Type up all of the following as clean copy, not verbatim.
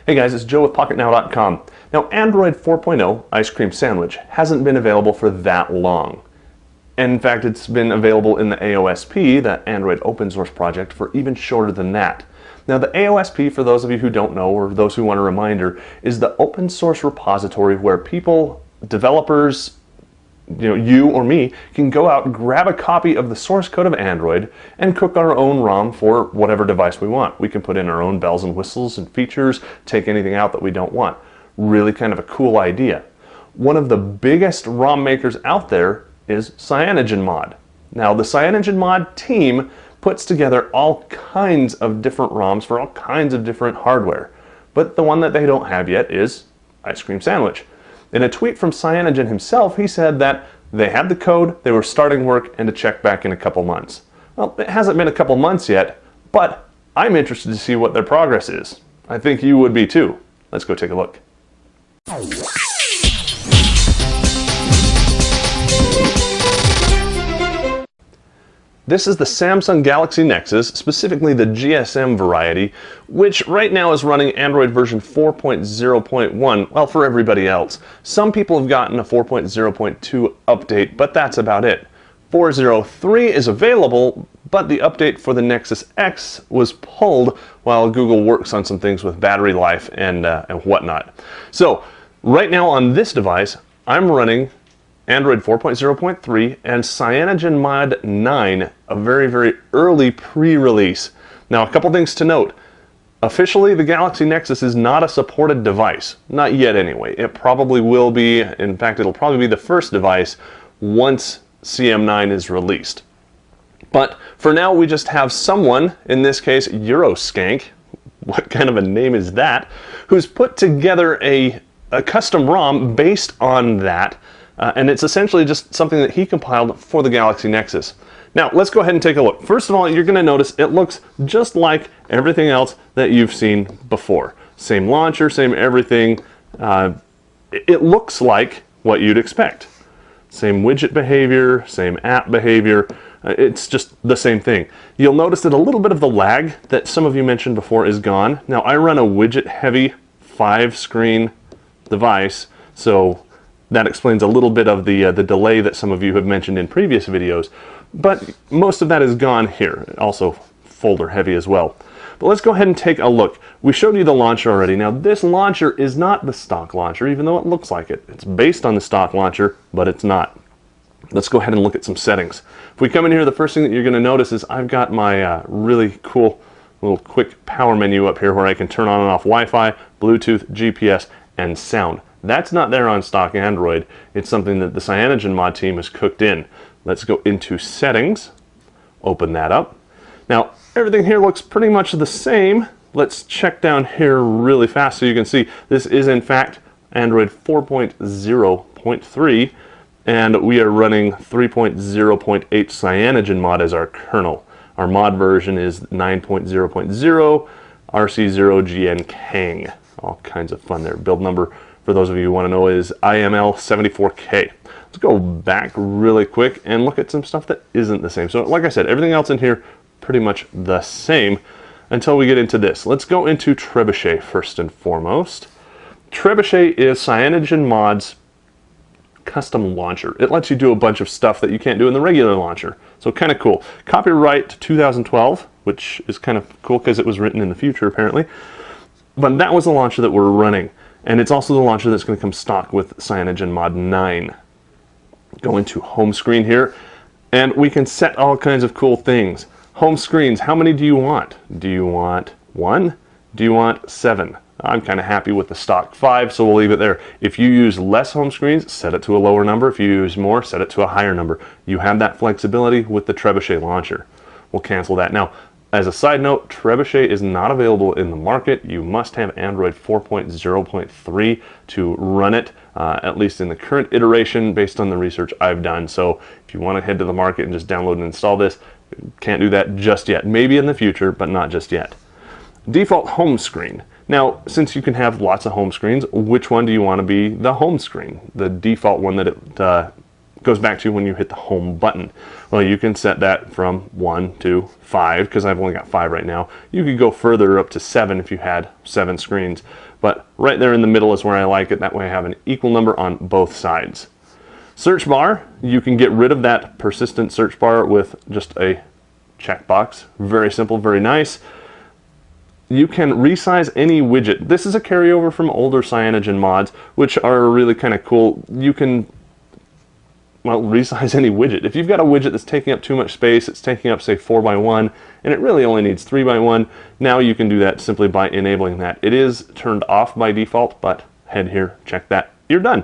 Hey guys, it's Joe with PocketNow.com. Now, Android 4.0 Ice Cream Sandwich hasn't been available for that long. And in fact, it's been available in the AOSP, the Android open source project, for even shorter than that. Now, the AOSP, for those of you who don't know, or those who want a reminder, is the open source repository where people, developers, you or me, can go out and grab a copy of the source code of Android and cook our own ROM for whatever device we want. We can put in our own bells and whistles and features, take anything out that we don't want. Really kind of a cool idea. One of the biggest ROM makers out there is CyanogenMod. Now, the CyanogenMod team puts together all kinds of different ROMs for all kinds of different hardware. But the one that they don't have yet is Ice Cream Sandwich. In a tweet from Cyanogen himself, he said that they had the code, they were starting work, and to check back in a couple months. Well, it hasn't been a couple months yet, but I'm interested to see what their progress is. I think you would be too. Let's go take a look. This is the Samsung Galaxy Nexus, specifically the GSM variety, which right now is running Android version 4.0.1, well, for everybody else. Some people have gotten a 4.0.2 update, but that's about it. 4.0.3 is available, but the update for the Nexus X was pulled while Google works on some things with battery life and whatnot. So, right now on this device, I'm running Android 4.0.3 and CyanogenMod 9, a very, very early pre-release. Now, a couple things to note. Officially, the Galaxy Nexus is not a supported device. Not yet, anyway. It probably will be. In fact, it'll probably be the first device once CM9 is released. But for now, we just have someone, in this case, Euroskank, what kind of a name is that, who's put together a custom ROM based on that. And it's essentially just something that he compiled for the Galaxy Nexus. Now, let's go ahead and take a look. First of all, you're going to notice it looks just like everything else that you've seen before. Same launcher, same everything. It looks like what you'd expect. Same widget behavior, same app behavior. It's just the same thing. You'll notice that a little bit of the lag that some of you mentioned before is gone. Now, I run a widget-heavy 5-screen device, so that explains a little bit of the delay that some of you have mentioned in previous videos, but most of that is gone here. Also folder heavy as well. But let's go ahead and take a look. We showed you the launcher already. Now, this launcher is not the stock launcher, even though it looks like it. It's based on the stock launcher, but it's not. Let's go ahead and look at some settings. If we come in here, the first thing that you're going to notice is I've got my really cool little quick power menu up here where I can turn on and off Wi-Fi, Bluetooth, GPS, and sound. That's not there on stock Android. It's something that the CyanogenMod team has cooked in. Let's go into settings, open that up. Now, everything here looks pretty much the same. Let's check down here really fast so you can see this is in fact Android 4.0.3, and we are running 3.0.8 CyanogenMod as our kernel. Our mod version is 9.0.0 RC0GN Kang. All kinds of fun there. Build number, for those of you who want to know, is IML74K. Let's go back really quick and look at some stuff that isn't the same. So like I said, everything else in here pretty much the same until we get into this. Let's go into Trebuchet first and foremost. Trebuchet is CyanogenMod's custom launcher. It lets you do a bunch of stuff that you can't do in the regular launcher. So kind of cool. Copyright 2012, which is kind of cool because it was written in the future apparently. But that was the launcher that we're running. And it's also the launcher that's going to come stock with CyanogenMod 9. Go into home screen here, and we can set all kinds of cool things. Home screens, how many do you want? Do you want 1? Do you want 7? I'm kind of happy with the stock 5, so we'll leave it there. If you use less home screens, set it to a lower number. If you use more, set it to a higher number. You have that flexibility with the Trebuchet launcher. We'll cancel that. Now, as a side note, Trebuchet is not available in the market. You must have Android 4.0.3 to run it, at least in the current iteration based on the research I've done. So if you want to head to the market and just download and install this, can't do that just yet. Maybe in the future, but not just yet. Default home screen. Now, since you can have lots of home screens, which one do you want to be the home screen? The default one that it goes back to when you hit the home button. Well, you can set that from 1 to 5, because I've only got 5 right now. You could go further up to 7 if you had 7 screens. But right there in the middle is where I like it. That way I have an equal number on both sides. Search bar, you can get rid of that persistent search bar with just a checkbox. Very simple, very nice. You can resize any widget. This is a carryover from older Cyanogen mods, which are really kind of cool. You can, well, resize any widget. If you've got a widget that's taking up too much space, it's taking up, say, 4x1, and it really only needs 3x1, now you can do that simply by enabling that. It is turned off by default, but head here, check that, you're done.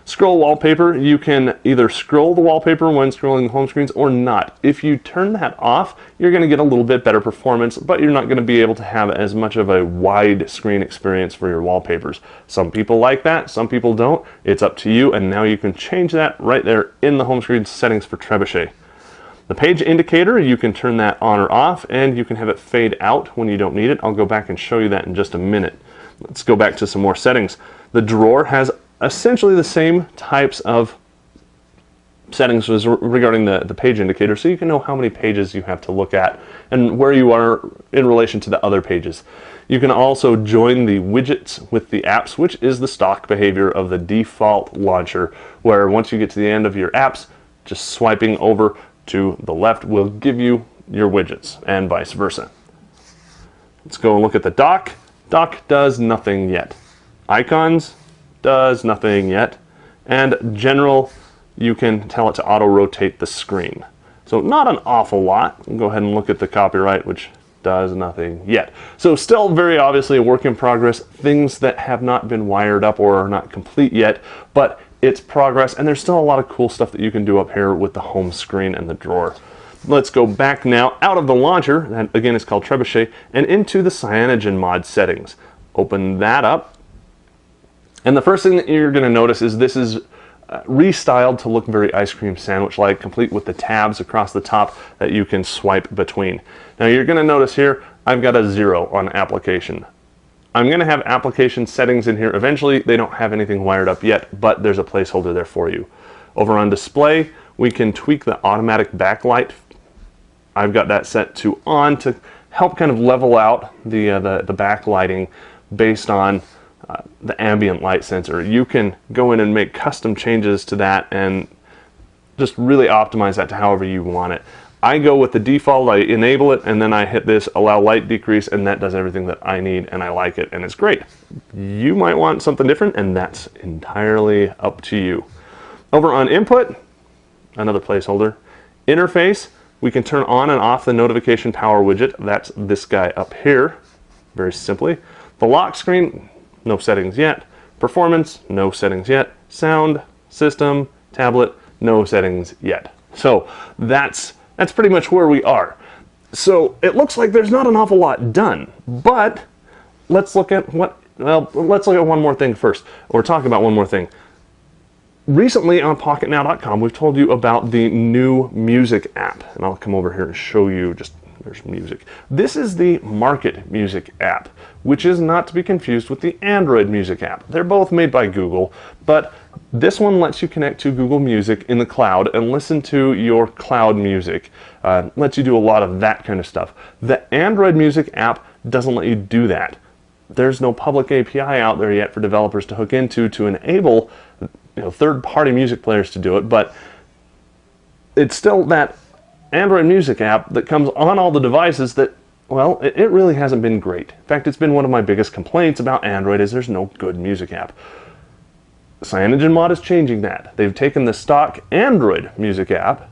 Scroll wallpaper, you can either scroll the wallpaper when scrolling home screens or not. If you turn that off, you're going to get a little bit better performance, but you're not going to be able to have as much of a wide screen experience for your wallpapers. Some people like that, some people don't. It's up to you, and now you can change that right there in the home screen settings for Trebuchet. The page indicator, you can turn that on or off, and you can have it fade out when you don't need it. I'll go back and show you that in just a minute. Let's go back to some more settings. The drawer has essentially the same types of settings as regarding the page indicator, so you can know how many pages you have to look at and where you are in relation to the other pages. You can also join the widgets with the apps, which is the stock behavior of the default launcher, where once you get to the end of your apps, just swiping over to the left will give you your widgets, and vice versa. Let's go and look at the dock. Dock does nothing yet. Icons does nothing yet. And general, you can tell it to auto-rotate the screen. So not an awful lot. We'll go ahead and look at the copyright, which does nothing yet. So still very obviously a work in progress, things that have not been wired up or are not complete yet, but it's progress, and there's still a lot of cool stuff that you can do up here with the home screen and the drawer. Let's go back now out of the launcher, that again is called Trebuchet, and into the Cyanogen mod settings. Open that up. And the first thing that you're going to notice is this is restyled to look very ice cream sandwich-like, complete with the tabs across the top that you can swipe between. Now you're going to notice here, I've got a 0 on application. I'm going to have application settings in here eventually. They don't have anything wired up yet, but there's a placeholder there for you. Over on display, we can tweak the automatic backlight. I've got that set to on to help kind of level out the backlighting based on the ambient light sensor. You can go in and make custom changes to that and just really optimize that to however you want it. I go with the default, I enable it, and then I hit this allow light decrease, and that does everything that I need, and I like it, and it's great. You might want something different, and that's entirely up to you. Over on input, another placeholder. Interface, we can turn on and off the notification power widget. That's this guy up here, very simply. The lock screen, no settings yet. Performance, no settings yet. Sound, system, tablet, no settings yet. So that's pretty much where we are. So it looks like there's not an awful lot done, but let's look at one more thing first, or talk about one more thing. Recently on PocketNow.com, we've told you about the new music app, and I'll come over here and show you there's music. This is the Market Music app, which is not to be confused with the Android Music app. They're both made by Google, but this one lets you connect to Google Music in the cloud and listen to your cloud music. Lets you do a lot of that kind of stuff. The Android Music app doesn't let you do that. There's no public API out there yet for developers to hook into to enable third-party music players to do it, but it's still that Android Music app that comes on all the devices that, well, it really hasn't been great. In fact, it's been one of my biggest complaints about Android is there's no good music app. CyanogenMod is changing that. They've taken the stock Android Music app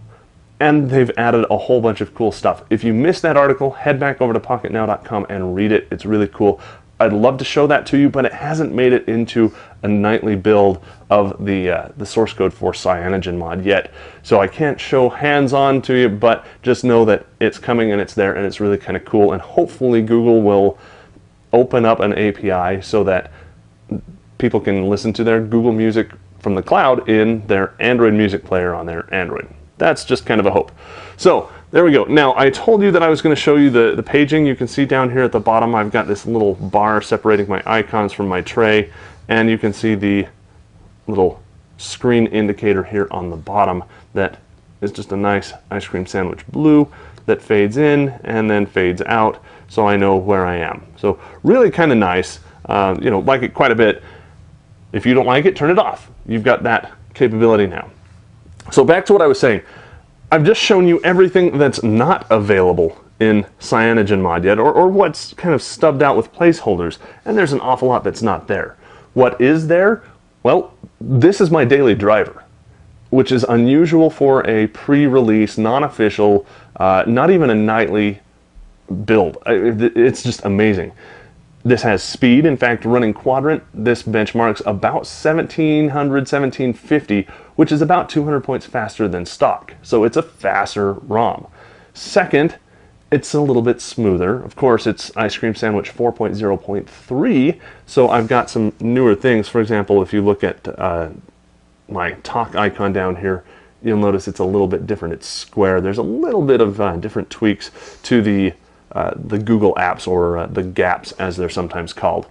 and they've added a whole bunch of cool stuff. If you missed that article, head back over to PocketNow.com and read it. It's really cool. I'd love to show that to you, but it hasn't made it into a nightly build of the source code for CyanogenMod yet. So I can't show hands-on to you, but just know that it's coming and it's there and it's really kind of cool. And hopefully Google will open up an API so that people can listen to their Google Music from the cloud in their Android music player on their Android. That's just kind of a hope. So there we go. Now I told you that I was going to show you the paging. You can see down here at the bottom I've got this little bar separating my icons from my tray, and you can see the little screen indicator here on the bottom that is just a nice ice cream sandwich blue that fades in and then fades out, so I know where I am. So really kind of nice. You know, like it quite a bit. If you don't like it, turn it off. You've got that capability now. So back to what I was saying. I've just shown you everything that's not available in CyanogenMod yet, or what's kind of stubbed out with placeholders, and there's an awful lot that's not there. What is there? Well, this is my daily driver, which is unusual for a pre-release, non-official, not even a nightly build. It's just amazing. This has speed. In fact, running Quadrant, this benchmarks about 1700, 1750, which is about 200 points faster than stock. So it's a faster ROM. Second, it's a little bit smoother. Of course, it's Ice Cream Sandwich 4.0.3, so I've got some newer things. For example, if you look at my talk icon down here, you'll notice it's a little bit different. It's square. There's a little bit of different tweaks to the Google apps, or the GApps as they're sometimes called.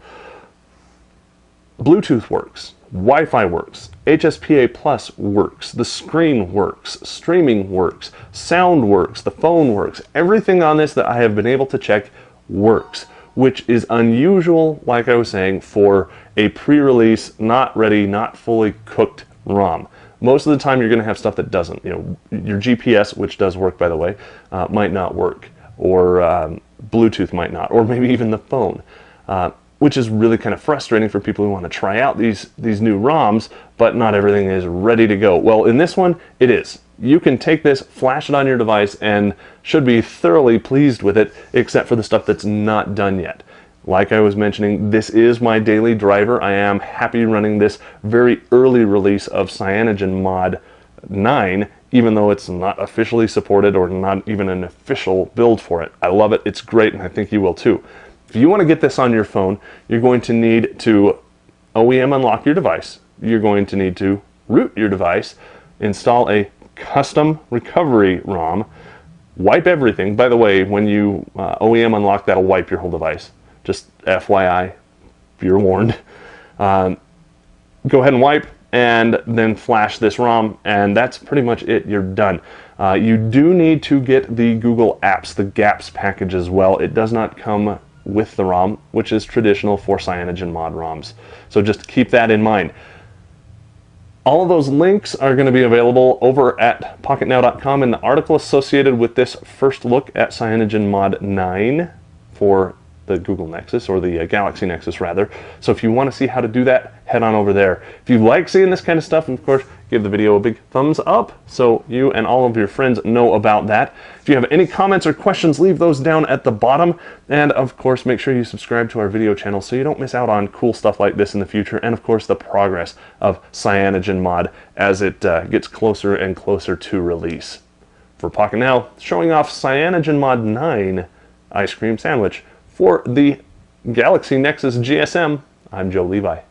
Bluetooth works, Wi-Fi works, HSPA Plus works, the screen works, streaming works, sound works, the phone works. Everything on this that I have been able to check works, which is unusual, like I was saying, for a pre-release, not ready, not fully cooked ROM. Most of the time you're going to have stuff that doesn't. You know, your GPS, which does work by the way, might not work, or Bluetooth might not, or maybe even the phone, which is really kind of frustrating for people who want to try out these new ROMs, but not everything is ready to go. Well, in this one, it is. You can take this, flash it on your device, and should be thoroughly pleased with it, except for the stuff that's not done yet. Like I was mentioning, this is my daily driver. I am happy running this very early release of CyanogenMod 9, even though it's not officially supported or not even an official build for it. I love it, it's great, and I think you will too. If you want to get this on your phone, you're going to need to OEM unlock your device. You're going to need to root your device, install a custom recovery ROM, wipe everything. By the way, when you OEM unlock, that'll wipe your whole device. Just FYI, you're warned. Go ahead and wipe, and then flash this ROM, and that's pretty much it. You're done. You do need to get the Google Apps, the GApps package as well. It does not come with the ROM, which is traditional for CyanogenMod ROMs. So just keep that in mind. All of those links are going to be available over at PocketNow.com in the article associated with this first look at CyanogenMod 9 for the Google Nexus, or the Galaxy Nexus rather. So if you want to see how to do that, head on over there. If you like seeing this kind of stuff, and of course, give the video a big thumbs up so you and all of your friends know about that. If you have any comments or questions, leave those down at the bottom. And of course, make sure you subscribe to our video channel so you don't miss out on cool stuff like this in the future, and of course the progress of CyanogenMod as it gets closer and closer to release. For Pocket Now, showing off CyanogenMod 9 Ice Cream Sandwich for the Galaxy Nexus GSM, I'm Joe Levi.